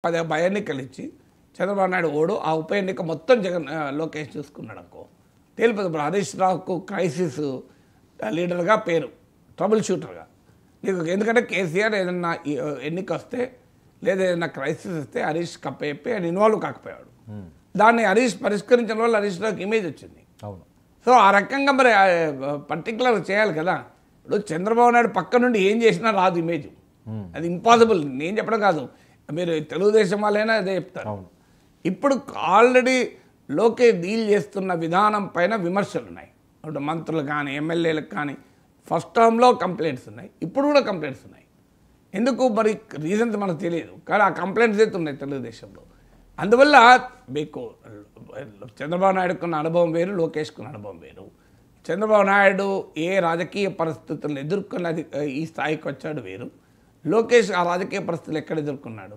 10 ఉప ఎన్నికలు ఇచ్చి చంద్రబాబు నాయుడు ఓడు ఆ ఉప ఎన్నిక మొత్తం లోకేష్ చూసుకున్నాడు అనుకో తేలిపోతుంది. ఇప్పుడు హరీష్ రావుకు క్రైసిస్ లీడర్గా పేరు, ట్రబుల్ షూటర్గా నీకు. ఎందుకంటే కేసీఆర్ ఏదన్నా ఎన్నిక వస్తే లేదా ఏదైనా క్రైసిస్ వస్తే హరీష్ కప్పచెప్పి ఆయన ఇన్వాల్వ్ కాకపోయాడు. దాన్ని హరీష్ పరిష్కరించిన వల్ల హరీష్ రావుకి ఇమేజ్ వచ్చింది. అవును. సో ఆ రకంగా మరి పర్టికులర్ చేయాలి కదా. ఇప్పుడు చంద్రబాబు నాయుడు పక్క నుండి ఏం చేసినా రాదు ఇమేజ్, అది ఇంపాసిబుల్. నేను చెప్పడం కాదు, మీరు తెలుగుదేశం వాళ్ళైనా అదే చెప్తారు. ఇప్పుడు ఆల్రెడీ లోకేష్ డీల్ చేస్తున్న విధానం పైన విమర్శలు ఉన్నాయి. ఇప్పుడు మంత్రులు కానీ ఎమ్మెల్యేలకు కానీ ఫస్ట్ టర్మ్లో కంప్లైంట్స్ ఉన్నాయి, ఇప్పుడు కూడా కంప్లైంట్స్ ఉన్నాయి. ఎందుకు మరి రీజన్స్ మనకు తెలియదు, కానీ ఆ కంప్లైంట్స్ అయితే ఉన్నాయి తెలుగుదేశంలో. అందువల్ల మీకు చంద్రబాబు నాయుడుకున్న అనుభవం వేరు, లోకేష్కున్న అనుభవం వేరు. చంద్రబాబు నాయుడు ఏ రాజకీయ పరిస్థితులను ఎదుర్కొని ఈ స్థాయికి వచ్చాడు వేరు, లోకేష్ ఆ రాజకీయ పరిస్థితులు ఎక్కడ ఎదుర్కొన్నాడు.